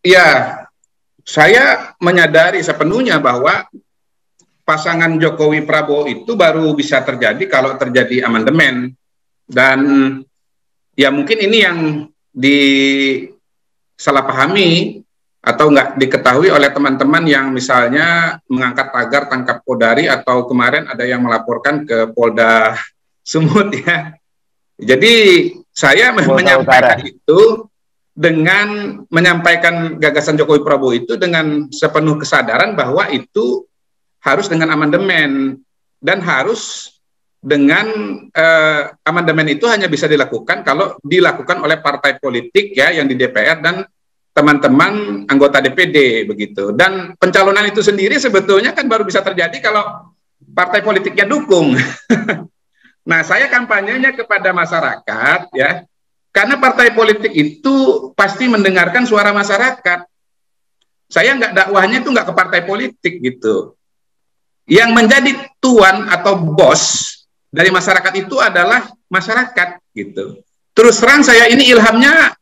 Ya, saya menyadari sepenuhnya bahwa pasangan Jokowi Prabowo itu baru bisa terjadi kalau terjadi amandemen. Dan ya mungkin ini yang disalahpahami atau nggak diketahui oleh teman-teman yang misalnya mengangkat tagar tangkap Kodari, atau kemarin ada yang melaporkan ke Polda Sumut ya. Jadi saya menyampaikan itu dengan menyampaikan gagasan Jokowi Prabowo itu dengan sepenuh kesadaran bahwa itu harus dengan amandemen, dan harus dengan amandemen itu hanya bisa dilakukan kalau dilakukan oleh partai politik ya yang di DPR dan teman-teman anggota DPD begitu. Dan pencalonan itu sendiri sebetulnya kan baru bisa terjadi kalau partai politiknya dukung. Nah, saya kampanyenya kepada masyarakat ya, karena partai politik itu pasti mendengarkan suara masyarakat. Saya nggak dakwahnya itu nggak ke partai politik gitu. Yang menjadi tuan atau bos dari masyarakat itu adalah masyarakat gitu. Terus terang saya ini ilhamnya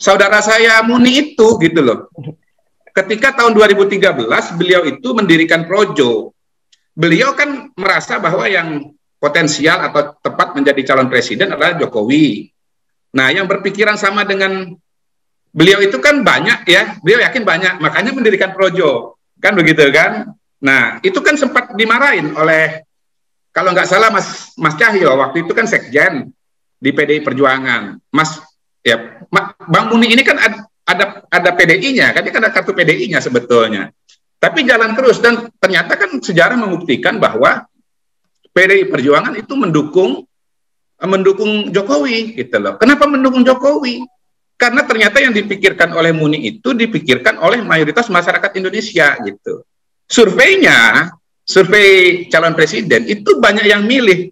saudara saya Muni itu gitu loh. Ketika tahun 2013 beliau itu mendirikan Projo. Beliau kan merasa bahwa yang potensial atau tepat menjadi calon presiden adalah Jokowi. Nah, yang berpikiran sama dengan beliau itu kan banyak ya, beliau yakin banyak, makanya mendirikan Projo, kan begitu kan? Nah, itu kan sempat dimarahin oleh, kalau nggak salah Mas Cahyo, waktu itu kan sekjen di PDI Perjuangan. Bang Muni ini kan ada PDI-nya, kan dia kan ada kartu PDI-nya sebetulnya. Tapi jalan terus, dan ternyata kan sejarah membuktikan bahwa PDI Perjuangan itu mendukung Jokowi gitu loh. Kenapa mendukung Jokowi? Karena ternyata yang dipikirkan oleh Muni itu dipikirkan oleh mayoritas masyarakat Indonesia gitu. Survei calon presiden itu banyak yang milih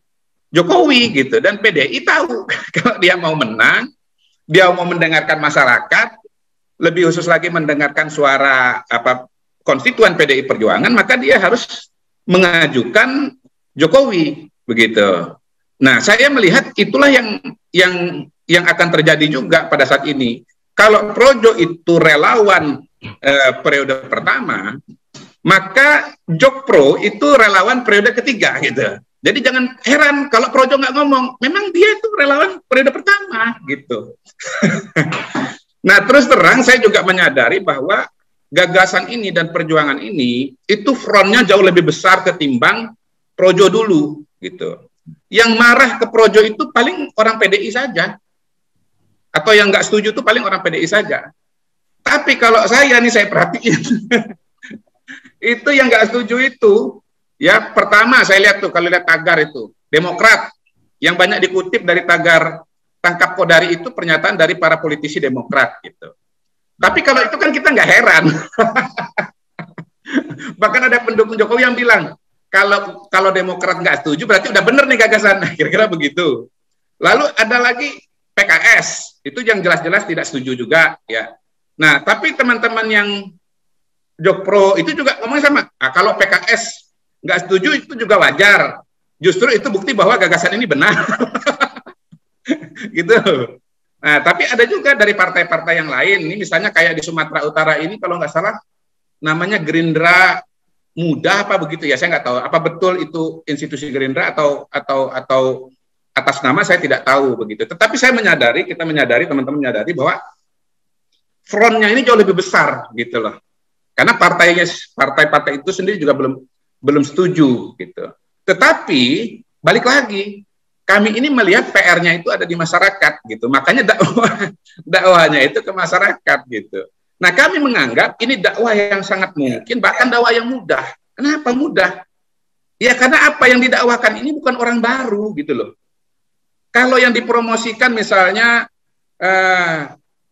Jokowi gitu, dan PDI tahu kalau dia mau menang, dia mau mendengarkan masyarakat, lebih khusus lagi mendengarkan suara konstituen PDI Perjuangan, maka dia harus mengajukan Jokowi begitu. Nah, saya melihat itulah yang akan terjadi juga pada saat ini. Kalau Projo itu relawan periode pertama, maka Jokpro itu relawan periode ketiga gitu. Jadi jangan heran kalau Projo nggak ngomong, memang dia itu relawan periode pertama gitu. Nah, terus terang saya juga menyadari bahwa gagasan ini dan perjuangan ini itu frontnya jauh lebih besar ketimbang Projo dulu gitu. Yang marah ke Projo itu paling orang PDI saja, atau yang nggak setuju itu paling orang PDI saja. Tapi kalau saya perhatiin itu yang nggak setuju itu, ya pertama saya lihat tuh, kalau lihat tagar itu, Demokrat, yang banyak dikutip dari tagar tangkap Kodari itu pernyataan dari para politisi Demokrat gitu. Tapi kalau itu kan kita nggak heran. Bahkan ada pendukung Jokowi yang bilang, kalau Demokrat nggak setuju berarti udah bener nih gagasan, kira-kira begitu. Lalu ada lagi PKS, itu yang jelas-jelas tidak setuju juga ya. Nah, tapi teman-teman yang Jokpro itu juga ngomongnya sama. Nah, kalau PKS nggak setuju itu juga wajar. Justru itu bukti bahwa gagasan ini benar. Gitu. Nah, tapi ada juga dari partai-partai yang lain. Ini misalnya kayak di Sumatera Utara ini kalau nggak salah namanya Gerindra Muda apa begitu ya, saya nggak tahu. Apa betul itu institusi Gerindra atau atas nama, saya tidak tahu begitu. Tetapi saya menyadari, kita menyadari, teman-teman menyadari bahwa frontnya ini jauh lebih besar gitu loh. Karena partai-partai itu sendiri juga belum setuju gitu. Tetapi balik lagi, kami ini melihat PR-nya itu ada di masyarakat gitu. Makanya dakwahnya itu ke masyarakat gitu. Nah, kami menganggap ini dakwah yang sangat mungkin, bahkan dakwah yang mudah. Kenapa mudah? Ya karena apa yang didakwakan ini bukan orang baru gitu loh. Kalau yang dipromosikan misalnya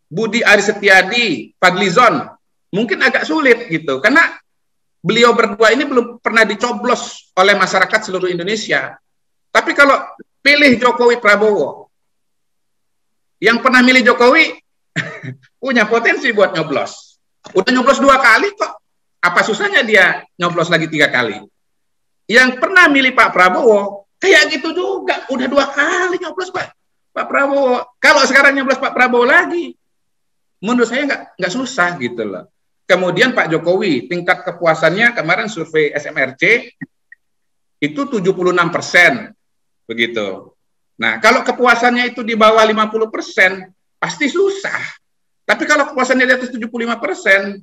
Budi Aris Setiadi, Fadlizon, mungkin agak sulit gitu, karena beliau berdua ini belum pernah dicoblos oleh masyarakat seluruh Indonesia. Tapi kalau pilih Jokowi Prabowo, yang pernah milih Jokowi punya potensi buat nyoblos. Udah nyoblos 2 kali kok, apa susahnya dia nyoblos lagi 3 kali? Yang pernah milih Pak Prabowo, kayak gitu juga, udah 2 kali nyoblos Pak Prabowo. Kalau sekarang nyoblos Pak Prabowo lagi, menurut saya nggak susah gitu loh. Kemudian Pak Jokowi, tingkat kepuasannya kemarin survei SMRC itu 76%, begitu. Nah, kalau kepuasannya itu di bawah 50%, pasti susah. Tapi kalau kepuasannya di atas 75%,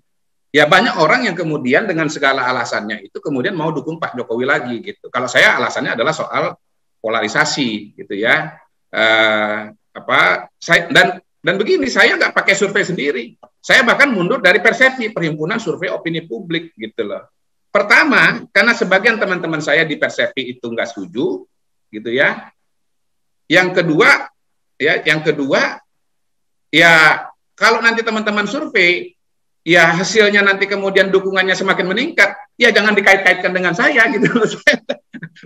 ya banyak orang yang kemudian dengan segala alasannya itu kemudian mau dukung Pak Jokowi lagi gitu. Kalau saya alasannya adalah soal polarisasi gitu ya. Dan begini, saya nggak pakai survei sendiri. Saya bahkan mundur dari Persepsi, Perhimpunan Survei Opini Publik gitu loh. Pertama, karena sebagian teman-teman saya di Persepsi itu nggak setuju, gitu ya. Yang kedua, ya kalau nanti teman-teman survei, ya hasilnya nanti kemudian dukungannya semakin meningkat, ya jangan dikait-kaitkan dengan saya gitu loh.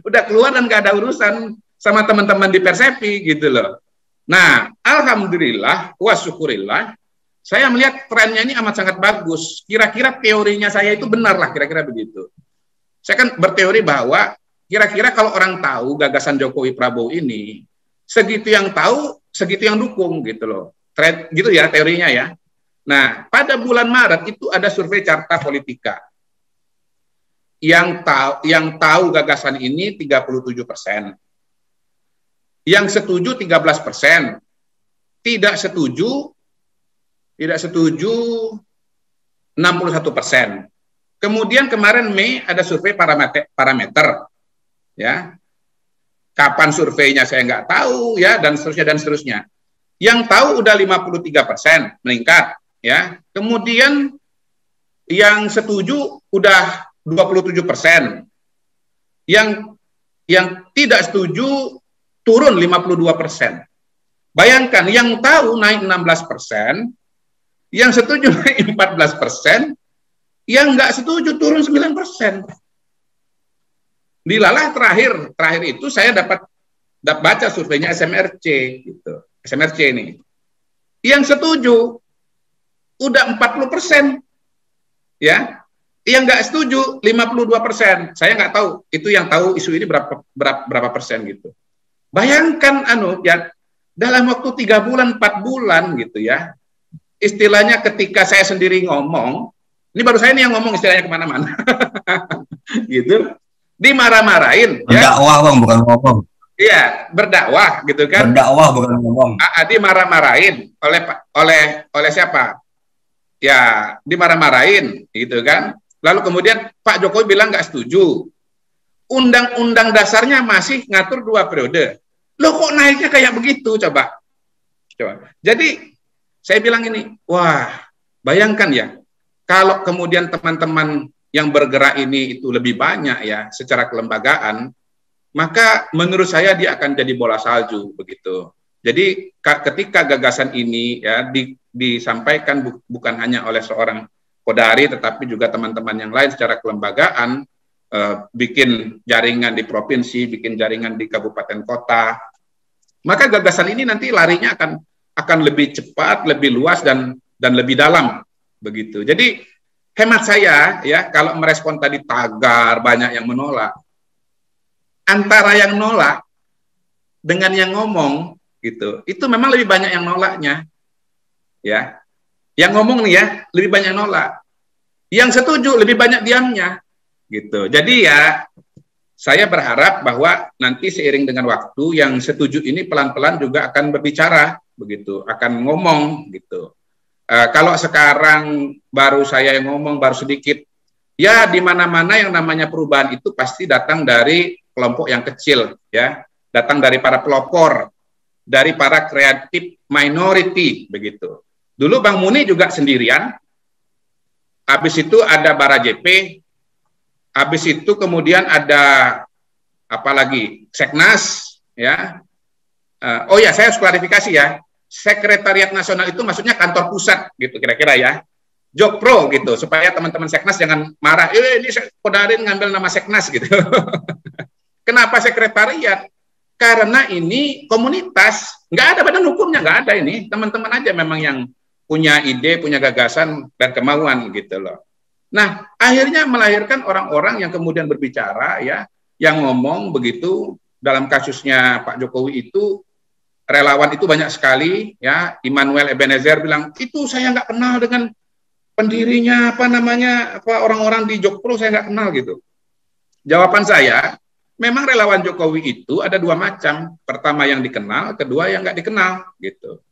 Udah keluar dan nggak ada urusan sama teman-teman di Persepsi gitu loh. Nah, alhamdulillah, wa syukurillah, saya melihat trennya ini amat sangat bagus. Kira-kira teorinya saya itu benar lah, kira-kira begitu. Saya kan berteori bahwa kira-kira kalau orang tahu gagasan Jokowi Prabowo ini, segitu yang tahu, segitu yang dukung gitu loh. Gitu ya teorinya ya. Nah, pada bulan Maret itu ada survei Carta Politika. Yang tahu gagasan ini 37%. Yang setuju 13%. Tidak setuju 61%. Kemudian kemarin Mei ada survei parameter ya. Kapan surveinya saya nggak tahu ya, dan seterusnya. Yang tahu udah 53%, meningkat ya. Kemudian yang setuju udah 27%. Yang tidak setuju turun 52%. Bayangkan, yang tahu naik 16%, yang setuju naik 14%, yang nggak setuju turun 9%. Dilalah terakhir itu saya dapat baca surveinya SMRC gitu. SMRC ini. Yang setuju udah 40%. Ya. Yang nggak setuju 52%. Saya nggak tahu itu yang tahu isu ini berapa persen gitu. Bayangkan ya dalam waktu 3 bulan 4 bulan gitu ya. Istilahnya ketika saya sendiri ngomong, ini baru saya nih yang ngomong istilahnya kemana-mana. Gitu. Dimarah-marahin. Berdakwah ya. Bang, bukan ngomong. Iya, berdakwah gitu kan. Berdakwah bukan ngomong. Dimarah-marahin oleh siapa? Ya, dimarah-marahin gitu kan. Lalu kemudian Pak Jokowi bilang nggak setuju. Undang-undang dasarnya masih ngatur 2 periode. Loh kok naiknya kayak begitu coba. Jadi saya bilang ini, wah, bayangkan ya, kalau kemudian teman-teman yang bergerak ini itu lebih banyak ya secara kelembagaan, maka menurut saya dia akan jadi bola salju begitu. Jadi ketika gagasan ini ya disampaikan bukan hanya oleh seorang Kodari, tetapi juga teman-teman yang lain secara kelembagaan, bikin jaringan di provinsi, bikin jaringan di kabupaten kota, maka gagasan ini nanti larinya akan lebih cepat, lebih luas dan lebih dalam begitu. Jadi hemat saya ya, kalau merespon tadi tagar banyak yang menolak, antara yang nolak dengan yang ngomong gitu, itu memang lebih banyak yang nolaknya ya. Yang ngomong nih ya lebih banyak nolak, yang setuju lebih banyak diamnya gitu. Jadi ya saya berharap bahwa nanti seiring dengan waktu yang setuju ini pelan-pelan juga akan berbicara begitu, akan ngomong gitu. Kalau sekarang baru saya yang ngomong, baru sedikit, ya di mana-mana yang namanya perubahan itu pasti datang dari kelompok yang kecil, ya, datang dari para pelopor, dari para kreatif minority, begitu. Dulu Bang Muni juga sendirian, habis itu ada Bara JP, habis itu kemudian ada apa lagi, Seknas, ya. Oh ya, saya harus klarifikasi ya. Sekretariat Nasional itu maksudnya kantor pusat gitu kira-kira ya. Jokpro gitu supaya teman-teman Seknas jangan marah. Ini Kodarin ngambil nama Seknas gitu. Kenapa sekretariat? Karena ini komunitas, nggak ada badan hukumnya, nggak ada ini. Teman-teman aja memang yang punya ide, punya gagasan dan kemauan gitu loh. Nah, akhirnya melahirkan orang-orang yang kemudian berbicara ya, yang ngomong begitu. Dalam kasusnya Pak Jokowi itu relawan itu banyak sekali, ya. Immanuel Ebenezer bilang, itu saya nggak kenal dengan pendirinya, orang-orang di Jokpro, saya nggak kenal gitu. Jawaban saya, memang relawan Jokowi itu ada dua macam. Pertama yang dikenal, kedua yang nggak dikenal gitu.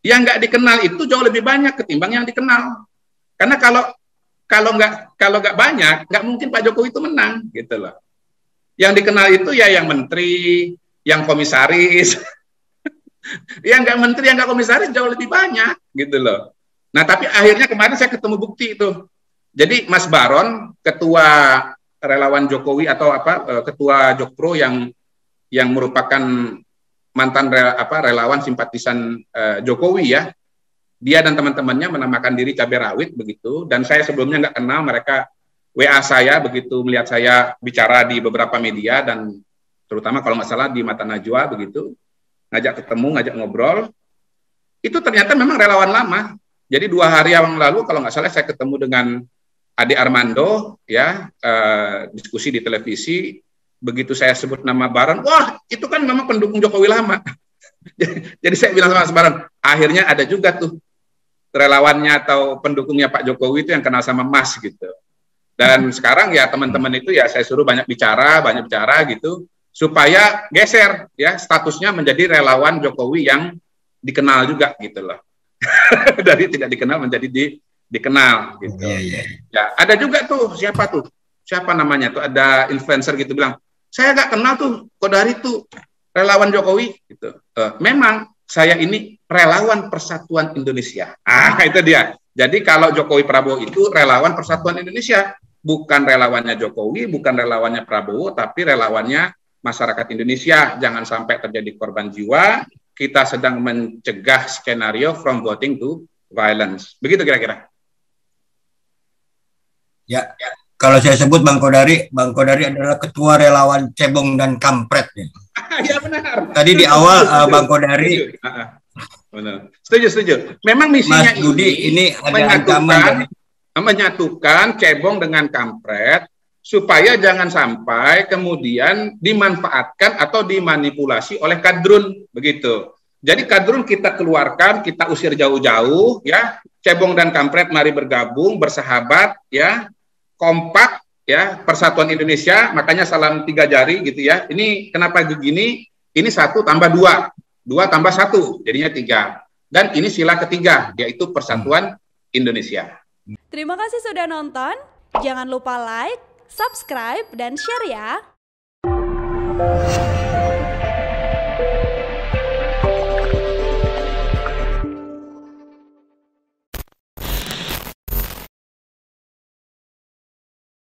Yang nggak dikenal itu jauh lebih banyak ketimbang yang dikenal. Karena kalau nggak banyak, nggak mungkin Pak Jokowi itu menang gitu loh. Yang dikenal itu ya yang menteri, yang komisaris, yang nggak menteri, yang nggak komisaris jauh lebih banyak gitu loh. Nah, tapi akhirnya kemarin saya ketemu bukti itu. Jadi Mas Baron, ketua relawan Jokowi atau ketua Jokpro yang merupakan mantan relawan simpatisan Jokowi ya. Dia dan teman-temannya menamakan diri cabai rawit begitu, dan saya sebelumnya nggak kenal mereka. WA saya begitu melihat saya bicara di beberapa media dan terutama kalau nggak salah di Mata Najwa begitu, ngajak ketemu, ngajak ngobrol. Itu ternyata memang relawan lama. Jadi 2 hari yang lalu kalau nggak salah saya ketemu dengan Ade Armando, ya, diskusi di televisi. Begitu saya sebut nama Baron, wah itu kan memang pendukung Jokowi lama. Jadi saya bilang sama Mas Baron, akhirnya ada juga tuh relawannya atau pendukungnya Pak Jokowi itu yang kenal sama Mas gitu. Dan sekarang ya teman-teman itu ya saya suruh banyak bicara gitu, supaya geser ya statusnya menjadi relawan Jokowi yang dikenal juga gitu loh. Dari tidak dikenal menjadi dikenal gitu. Ya, ada juga tuh siapa namanya tuh, ada influencer gitu bilang, saya nggak kenal tuh Kodari tuh relawan Jokowi gitu. Memang saya ini relawan Persatuan Indonesia. Itu dia. Jadi kalau Jokowi Prabowo itu relawan Persatuan Indonesia, bukan relawannya Jokowi, bukan relawannya Prabowo, tapi relawannya masyarakat Indonesia. Jangan sampai terjadi korban jiwa. Kita sedang mencegah skenario from voting to violence. Begitu kira-kira. Ya, kalau saya sebut Bang Kodari adalah ketua relawan cebong dan kampret. Ya benar. Tadi di awal Bang Kodari. Benar. Setuju. Memang misinya Mas Budi ini ada menyatukan cebong dengan kampret supaya jangan sampai kemudian dimanfaatkan atau dimanipulasi oleh kadrun begitu. Jadi kadrun kita keluarkan, kita usir jauh-jauh ya. Cebong dan kampret mari bergabung, bersahabat ya, kompak ya, Persatuan Indonesia, makanya salam 3 jari gitu ya. Ini kenapa begini? Ini 1 tambah 2, 2 tambah 1, jadinya 3. Dan ini sila ketiga, yaitu Persatuan Indonesia. Terima kasih sudah nonton. Jangan lupa like, subscribe, dan share ya.